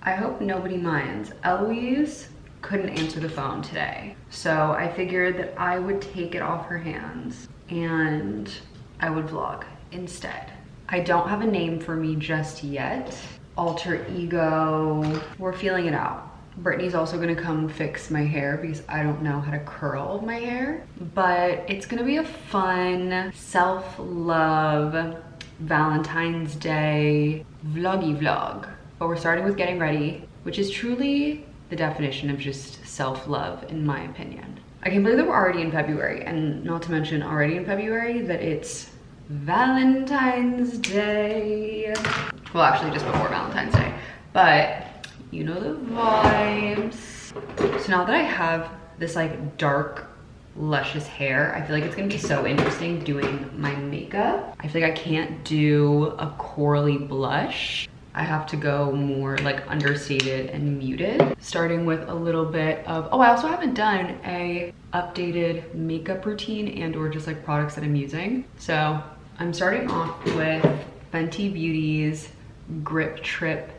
I hope nobody minds. Eloise couldn't answer the phone today. So I figured that I would take it off her hands and I would vlog instead. I don't have a name for me just yet. Alter ego, we're feeling it out. Brittney's also gonna come fix my hair because I don't know how to curl my hair. But it's gonna be a fun self-love Valentine's Day vloggy vlog. But we're starting with getting ready, which is truly the definition of just self-love in my opinion. I can't believe that we're already in February, and not to mention already in February that it's Valentine's Day. Well, actually just before Valentine's Day, but you know the vibes. So now that I have this like dark, luscious hair, I feel like it's gonna be so interesting doing my makeup. I feel like I can't do a corally blush. I have to go more like understated and muted. Starting with a little bit of, oh, I also haven't done a updated makeup routine and or just like products that I'm using. So I'm starting off with Fenty Beauty's Grip Trip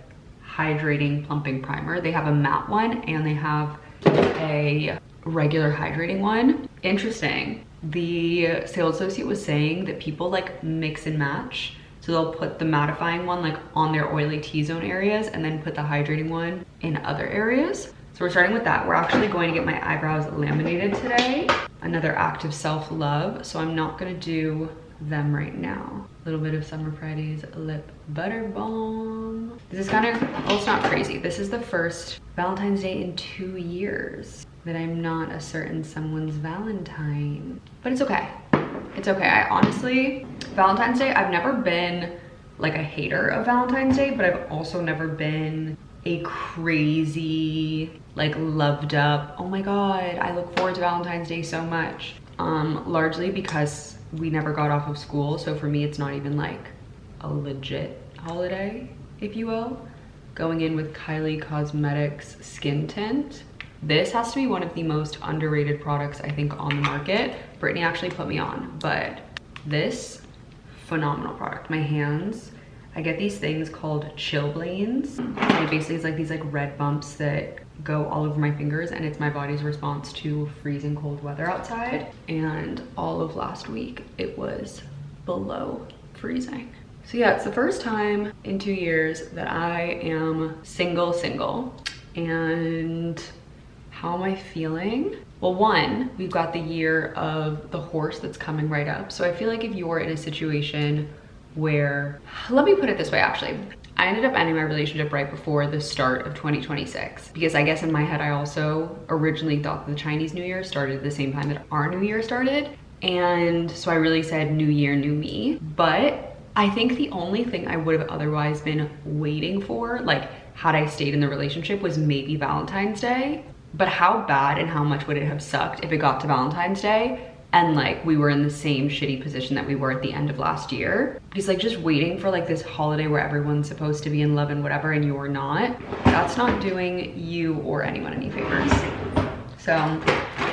Hydrating Plumping Primer. They have a matte one and they have a regular hydrating one. Interesting. The sales associate was saying that people like mix and match. So they'll put the mattifying one like on their oily T-zone areas and then put the hydrating one in other areas. So we're starting with that. We're actually going to get my eyebrows laminated today. Another act of self-love. So I'm not gonna do them right now. A little bit of Summer Fridays Lip Butter Balm. This is kind of, well, it's not crazy. This is the first Valentine's Day in 2 years that I'm not a certain someone's Valentine. But it's okay. It's okay. I honestly, Valentine's Day, I've never been like a hater of Valentine's Day, but I've also never been a crazy, like loved up, oh my God, I look forward to Valentine's Day so much. Largely because we never got off of school. So for me, it's not even like a legit holiday, if you will. Going in with Kylie Cosmetics Skin Tint. This has to be one of the most underrated products I think on the market. Brittney actually put me on, but this, phenomenal product. My hands, I get these things called chilblains. It basically is like these like red bumps that go all over my fingers, and it's my body's response to freezing cold weather outside. And all of last week, it was below freezing. So yeah, it's the first time in 2 years that I am single. And how am I feeling? Well, one, we've got the year of the horse that's coming right up. So I feel like if you're in a situation where, let me put it this way actually, I ended up ending my relationship right before the start of 2026 because I guess in my head I also originally thought that the Chinese New Year started at the same time that our New Year started. And so I really said new year, new me. But I think the only thing I would have otherwise been waiting for, like had I stayed in the relationship, was maybe Valentine's Day. But how bad and how much would it have sucked if it got to Valentine's Day and like we were in the same shitty position that we were at the end of last year? Because like just waiting for like this holiday where everyone's supposed to be in love and whatever and you're not, that's not doing you or anyone any favors. So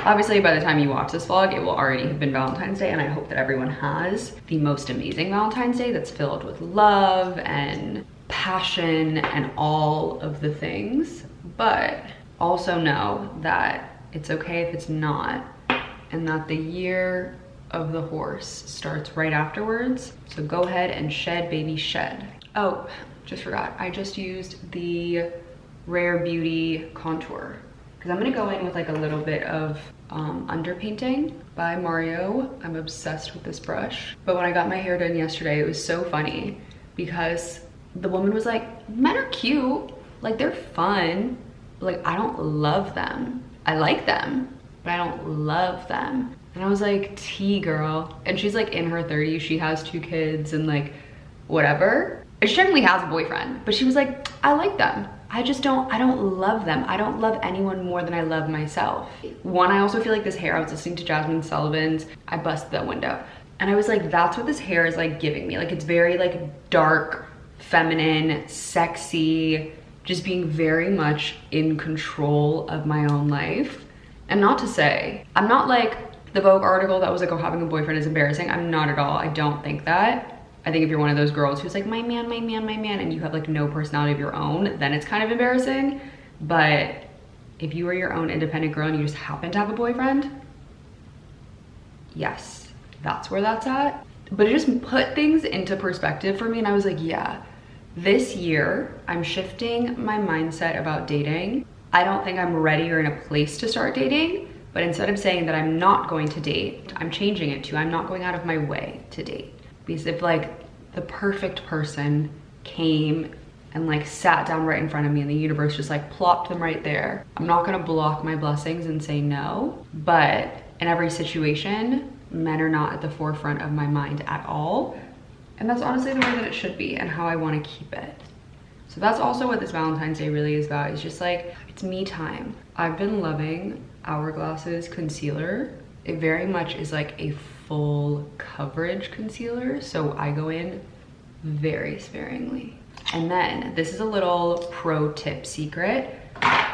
obviously by the time you watch this vlog, it will already have been Valentine's Day, and I hope that everyone has the most amazing Valentine's Day that's filled with love and passion and all of the things. But also know that it's okay if it's not, and that the year of the horse starts right afterwards. So go ahead and shed, baby, shed. Oh, just forgot. I just used the Rare Beauty contour because I'm gonna go in with like a little bit of underpainting by Mario. I'm obsessed with this brush. But when I got my hair done yesterday, it was so funny because the woman was like, men are cute, like they're fun. Like, I don't love them. I like them, but I don't love them. And I was like, T girl. And she's like in her 30s, she has 2 kids and like whatever. And she technically has a boyfriend, but she was like, I like them. I don't love them. I don't love anyone more than I love myself. One, I also feel like this hair, I was listening to Jasmine Sullivan's, I busted that window. And I was like, that's what this hair is like giving me. Like it's very like dark, feminine, sexy, just being very much in control of my own life. And not to say, I'm not like the Vogue article that was like, oh, having a boyfriend is embarrassing. I'm not at all, I don't think that. I think if you're one of those girls who's like, my man, my man, my man, and you have like no personality of your own, then it's kind of embarrassing. But if you are your own independent girl and you just happen to have a boyfriend, yes, that's where that's at. But it just put things into perspective for me, and I was like, yeah, this year I'm shifting my mindset about dating. I don't think I'm ready or in a place to start dating, but instead of saying that I'm not going to date, I'm changing it to I'm not going out of my way to date. Because if like the perfect person came and like sat down right in front of me and the universe just like plopped them right there, I'm not gonna block my blessings and say no. But in every situation, men are not at the forefront of my mind at all. And that's honestly the way that it should be and how I wanna keep it. So that's also what this Valentine's Day really is about. It's just like, it's me time. I've been loving Hourglass's concealer. It very much is like a full coverage concealer, so I go in very sparingly. And then this is a little pro tip secret.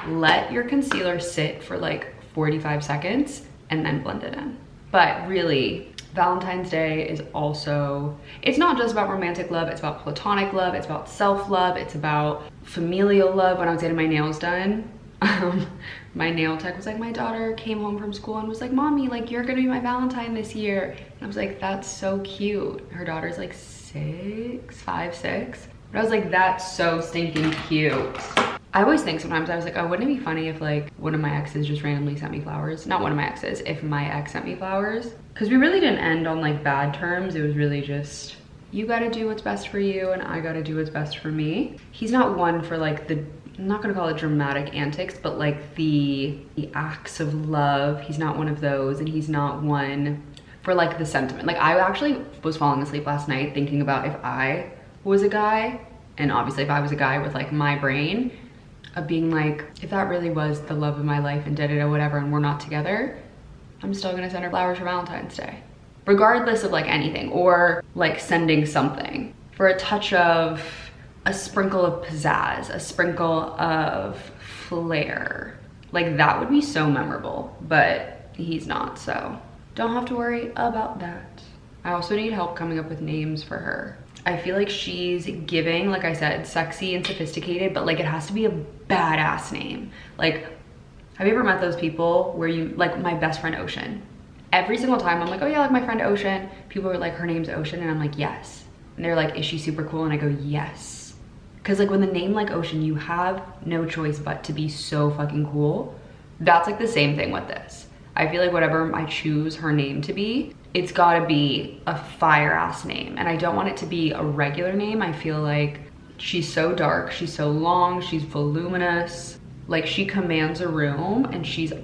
Let your concealer sit for like 45 seconds and then blend it in. But really, Valentine's Day is also, it's not just about romantic love, it's about platonic love, it's about self-love, it's about familial love. When I was getting my nails done, my nail tech was like, my daughter came home from school and was like, mommy, like you're gonna be my Valentine this year. And I was like, that's so cute. Her daughter's like 5, 6. But I was like, that's so stinking cute. I always think sometimes, I was like, oh, wouldn't it be funny if like one of my exes just randomly sent me flowers? Not one of my exes, if my ex sent me flowers. Because we really didn't end on like bad terms. It was really just, you gotta do what's best for you and I gotta do what's best for me. He's not one for like the, I'm not gonna call it dramatic antics, but like the acts of love. He's not one of those, and he's not one for like the sentiment. Like I actually was falling asleep last night thinking about if I was a guy, and obviously if I was a guy with like my brain, of being like, if that really was the love of my life and da-da-da whatever and we're not together, I'm still gonna send her flowers for Valentine's Day. Regardless of like anything, or like sending something for a touch of, a sprinkle of pizzazz, a sprinkle of flair. Like that would be so memorable, but he's not, so don't have to worry about that. I also need help coming up with names for her. I feel like she's giving, like I said, sexy and sophisticated, but like it has to be a badass name. Like, have you ever met those people where you, like my best friend Ocean? Every single time I'm like, oh yeah, like my friend Ocean. People are like, her name's Ocean, and I'm like, yes. And they're like, is she super cool? And I go, yes. Cause like with a name like Ocean, you have no choice but to be so fucking cool. That's like the same thing with this. I feel like whatever I choose her name to be, it's gotta be a fire ass name. And I don't want it to be a regular name. I feel like she's so dark, she's so long, she's voluminous. Like she commands a room and she's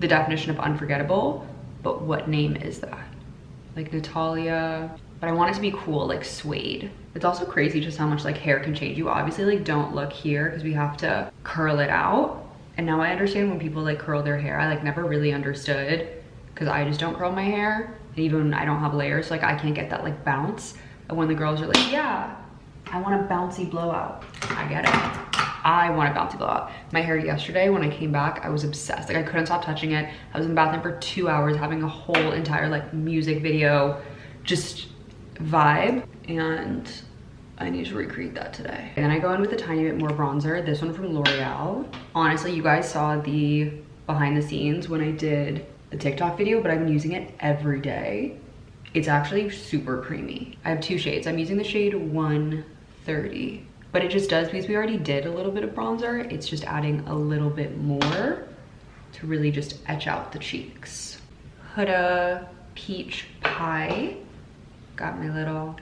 the definition of unforgettable. But what name is that? Like Natalia, but I want it to be cool, like suede. It's also crazy just how much like hair can change. You obviously like don't look here because we have to curl it out. And now I understand when people like curl their hair. I like never really understood because I just don't curl my hair. And even I don't have layers, so like I can't get that like bounce. And when the girls are like, yeah, I want a bouncy blowout. I get it. I want a bouncy blowout. My hair yesterday, when I came back, I was obsessed. Like I couldn't stop touching it. I was in the bathroom for 2 hours having a whole entire like music video, just vibe. And I need to recreate that today. And then I go in with a tiny bit more bronzer. This one from L'Oreal. Honestly, you guys saw the behind the scenes when I did the TikTok video, but I've been using it every day. It's actually super creamy. I have 2 shades. I'm using the shade 130, but it just does, because we already did a little bit of bronzer, it's just adding a little bit more to really just etch out the cheeks. Huda Peach Pie. Got my little,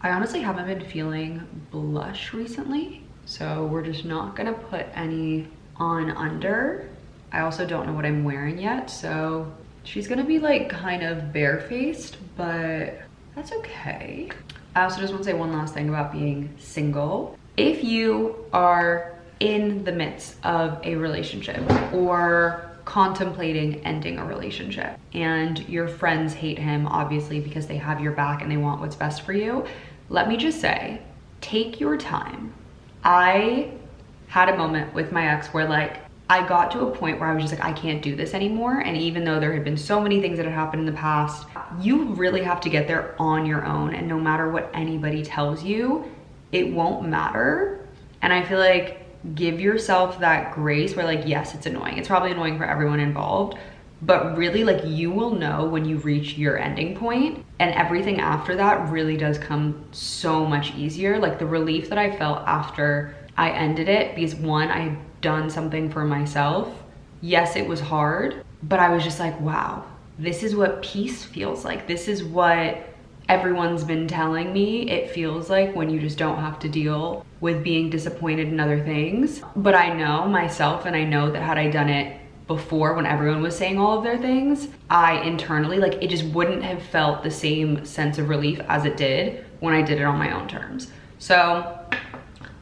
I honestly haven't been feeling blush recently, so we're just not gonna put any on under. I also don't know what I'm wearing yet, so she's gonna be like kind of barefaced, but that's okay. I also just want to say one last thing about being single. If you are in the midst of a relationship or contemplating ending a relationship and your friends hate him, obviously, because they have your back and they want what's best for you, let me just say, take your time. I had a moment with my ex where like, I got to a point where I was just like, I can't do this anymore. And even though there had been so many things that had happened in the past, you really have to get there on your own. And no matter what anybody tells you, it won't matter. And I feel like give yourself that grace where like, yes, it's annoying. It's probably annoying for everyone involved, but really like you will know when you reach your ending point, and everything after that really does come so much easier. Like the relief that I felt after I ended it, because one, I had done something for myself. Yes, it was hard, but I was just like, wow, this is what peace feels like. This is what everyone's been telling me it feels like when you just don't have to deal with being disappointed in other things. But I know myself, and I know that had I done it before when everyone was saying all of their things, I internally, like it just wouldn't have felt the same sense of relief as it did when I did it on my own terms. So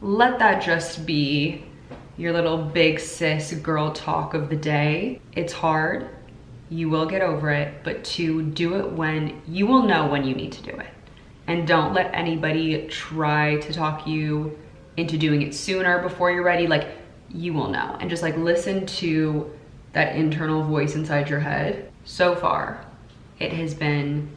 let that just be your little big sis girl talk of the day. It's hard, you will get over it, but to do it when you will know when you need to do it. And don't let anybody try to talk you into doing it sooner before you're ready. Like you will know, and just like listen to that internal voice inside your head. So far, it has been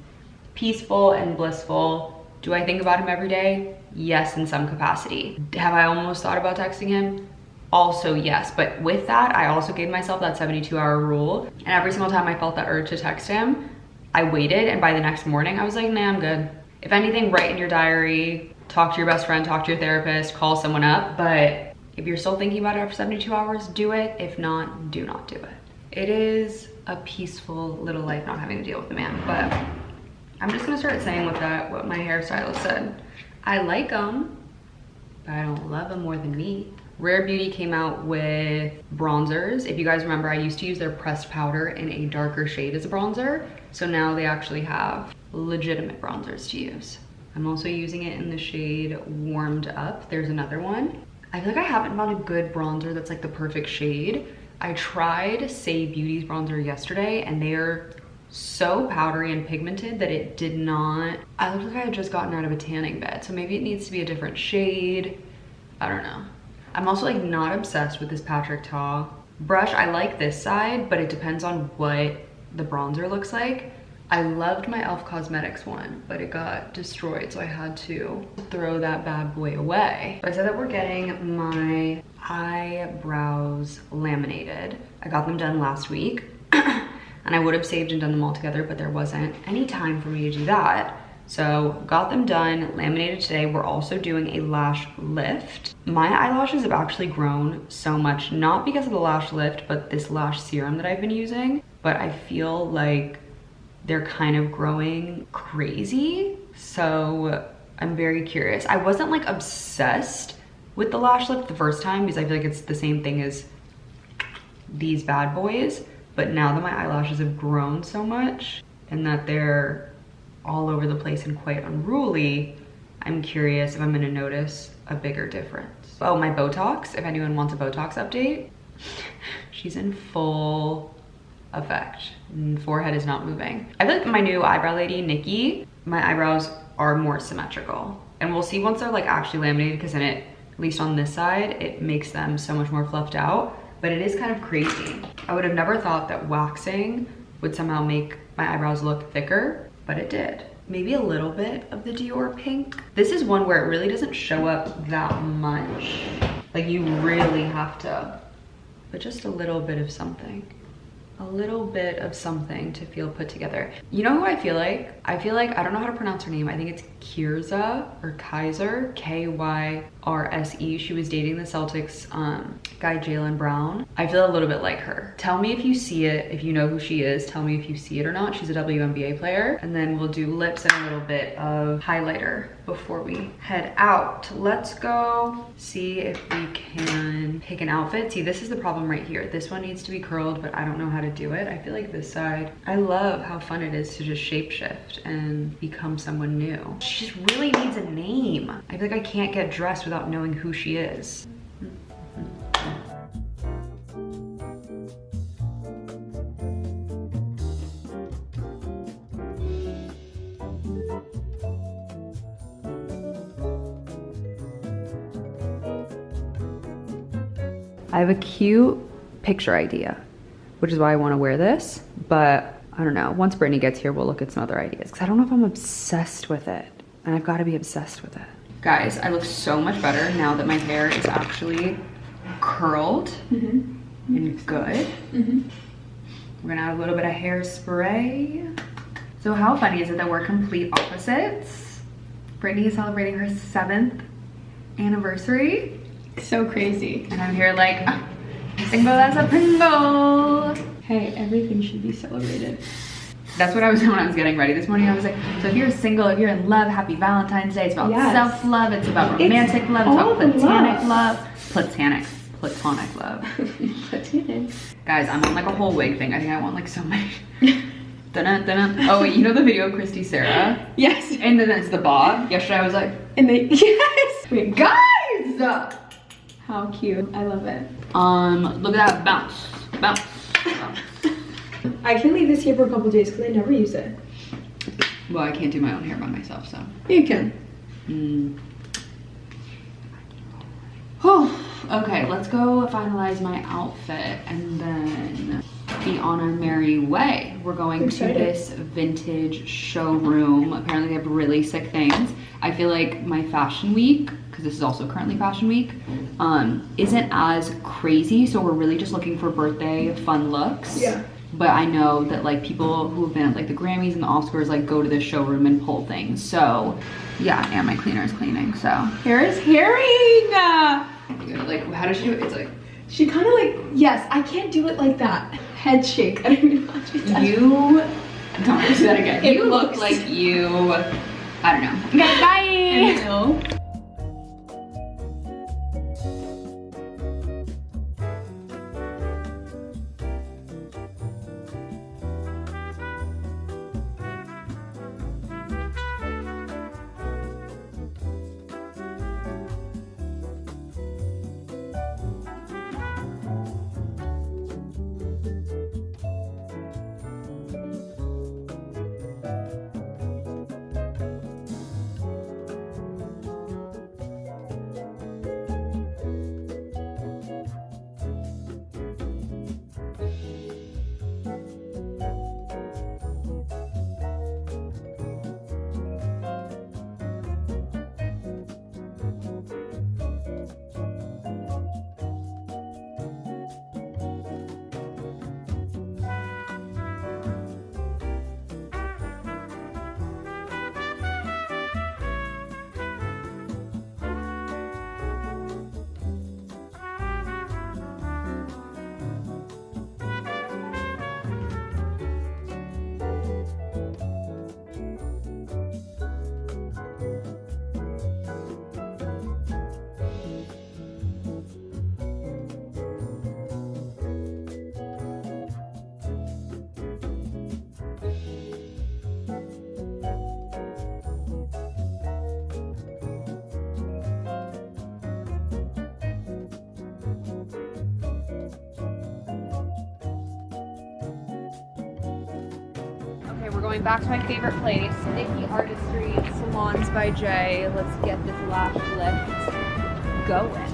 peaceful and blissful. Do I think about him every day? Yes, in some capacity. Have I almost thought about texting him? Also yes, but with that, I also gave myself that 72-hour rule. And every single time I felt that urge to text him, I waited, and by the next morning, I was like, nah, I'm good. If anything, write in your diary, talk to your best friend, talk to your therapist, call someone up. But if you're still thinking about it after 72 hours, do it. If not, do not do it. It is a peaceful little life not having to deal with the man. But I'm just gonna start saying what my hairstylist said. I like him, but I don't love him more than me. Rare Beauty came out with bronzers. If you guys remember, I used to use their pressed powder in a darker shade as a bronzer. So now they actually have legitimate bronzers to use. I'm also using it in the shade Warmed Up. There's another one. I feel like I haven't found a good bronzer that's like the perfect shade. I tried Say Beauty's bronzer yesterday, and they're so powdery and pigmented that it did not, I looked like I had just gotten out of a tanning bed. So maybe it needs to be a different shade. I don't know. I'm also like not obsessed with this Patrick Ta brush. I like this side, but it depends on what the bronzer looks like. I loved my e.l.f. Cosmetics one, but it got destroyed, so I had to throw that bad boy away. So I said that we're getting my eyebrows laminated. I got them done last week, and I would have saved and done them all together, but there wasn't any time for me to do that. So got them done, laminated today. We're also doing a lash lift. My eyelashes have actually grown so much, not because of the lash lift, but this lash serum that I've been using. But I feel like they're kind of growing crazy. So I'm very curious. I wasn't like obsessed with the lash lift the first time because I feel like it's the same thing as these bad boys. But now that my eyelashes have grown so much and that they're all over the place and quite unruly, I'm curious if I'm gonna notice a bigger difference. Oh, my Botox, if anyone wants a Botox update, she's in full effect. Forehead is not moving. I feel like my new eyebrow lady, Nikki, my eyebrows are more symmetrical. And we'll see once they're like actually laminated, because then it, at least on this side, it makes them so much more fluffed out. But it is kind of crazy. I would have never thought that waxing would somehow make my eyebrows look thicker, but it did. Maybe a little bit of the Dior pink. This is one where it really doesn't show up that much. Like you really have to, but just a little bit of something. A little bit of something to feel put together. You know who I feel like? I feel like, I don't know how to pronounce her name. I think it's Kyrza or Kaiser, K-Y-R-S-E. She was dating the Celtics guy, Jaylen Brown. I feel a little bit like her. Tell me if you see it, if you know who she is, tell me if you see it or not. She's a WNBA player. And then we'll do lips and a little bit of highlighter before we head out. Let's go see if we can pick an outfit. See, this is the problem right here. This one needs to be curled, but I don't know how to do it. I feel like this side, I love how fun it is to just shapeshift and become someone new. She just really needs a name. I feel like I can't get dressed without knowing who she is. I have a cute picture idea, which is why I want to wear this. But I don't know, once Brittney gets here, we'll look at some other ideas, because I don't know if I'm obsessed with it, and I've got to be obsessed with it. Guys, I look so much better now that my hair is actually curled and good. We're gonna add a little bit of hairspray. So how funny is it that we're complete opposites? Brittney is celebrating her 7th anniversary. So crazy. And I'm here like, single as a Pringle. Hey, everything should be celebrated. That's what I was doing when I was getting ready this morning. I was like, so if you're single, if you're in love, happy Valentine's Day. It's about self-love, it's about romantic love, it's about platonic love. Platonic love. Platonic. Guys, I'm on like a whole wig thing. I think I want like so many. Oh wait, you know the video of Christy Sarah? Yes. And then it's the bob. Yesterday I was like, and they, yes. Wait, guys! How cute, I love it. Look at that, bounce, bounce, bounce. I can leave this here for a couple days because I never use it. Well, I can't do my own hair by myself, so. You can. Okay, let's go finalize my outfit and then be on our merry way. We're going to this vintage showroom. Apparently they have really sick things. I feel like my fashion week, because this is also currently fashion week, isn't as crazy. So we're really just looking for birthday fun looks. Yeah. But I know that like people who have been at like the Grammys and the Oscars like go to this showroom and pull things. So yeah, and my cleaner is cleaning, so. Hair is hairing! Like, how does she do it? It's like, she kind of like, yes, I can't do it like that. Head shake. I don't know how she does. You, don't do that again. You look like you, I don't know. Okay, bye! I know. We're going back to my favorite place, Nikki Artistry Salons by Jay. Let's get this lash lift going.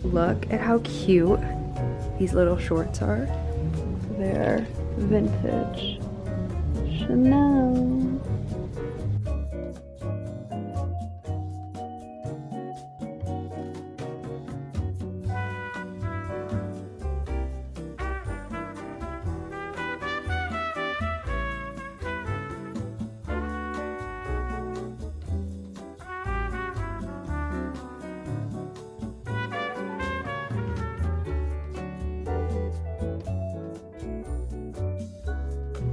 Look at how cute these little shorts are. They're vintage to know.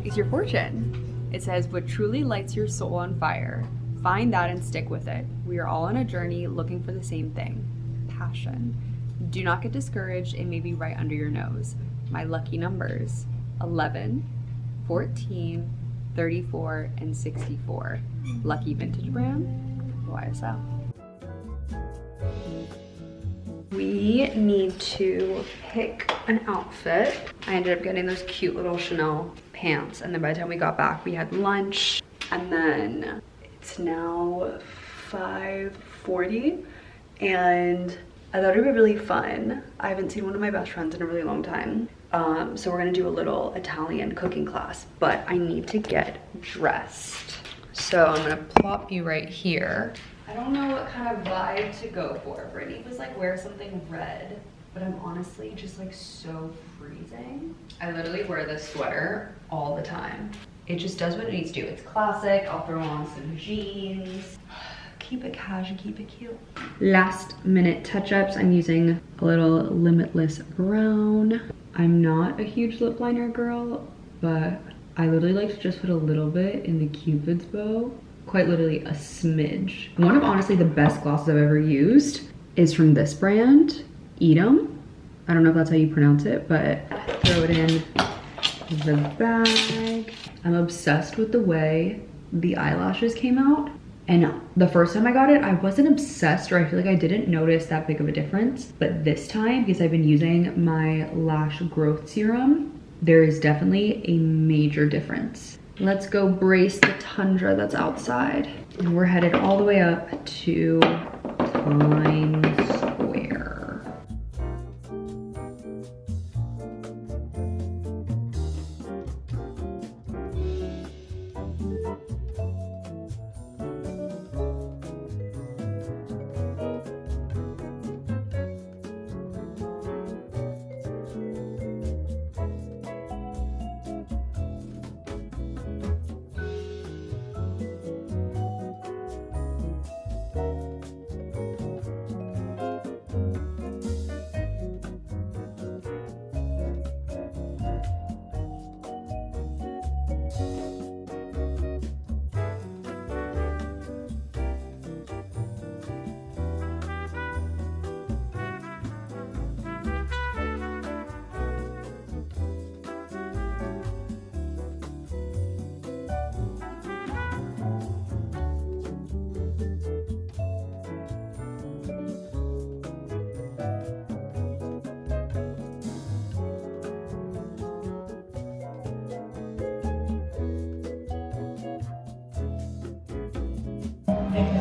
Is your fortune. It says, what truly lights your soul on fire, find that and stick with it. We are all on a journey looking for the same thing, passion. Do not get discouraged, it may be right under your nose. My lucky numbers, 11, 14, 34, and 64. Lucky vintage brand, YSL. We need to pick an outfit. I ended up getting those cute little Chanel pants, and then by the time we got back we had lunch, and then it's now 5:40 and I thought it'd be really fun. I haven't seen one of my best friends in a really long time, so we're gonna do a little Italian cooking class, but I need to get dressed. So I'm gonna plop you right here. I don't know what kind of vibe to go for. Brittney was like, wear something red, but I'm honestly just like so freezing. I literally wear this sweater all the time. It just does what it needs to do. It's classic. I'll throw on some jeans. Keep it casual, keep it cute. Last minute touch-ups. I'm using a little Limitless brown. I'm not a huge lip liner girl, but I literally like to just put a little bit in the Cupid's bow. Quite literally a smidge. One of honestly the best glosses I've ever used is from this brand, Edam. I don't know if that's how you pronounce it, but throw it in the bag. I'm obsessed with the way the eyelashes came out. And the first time I got it, I wasn't obsessed, or I feel like I didn't notice that big of a difference. But this time, because I've been using my lash growth serum, there is definitely a major difference. Let's go brace the tundra that's outside. And we're headed all the way up to Times Square.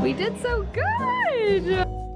We did so good!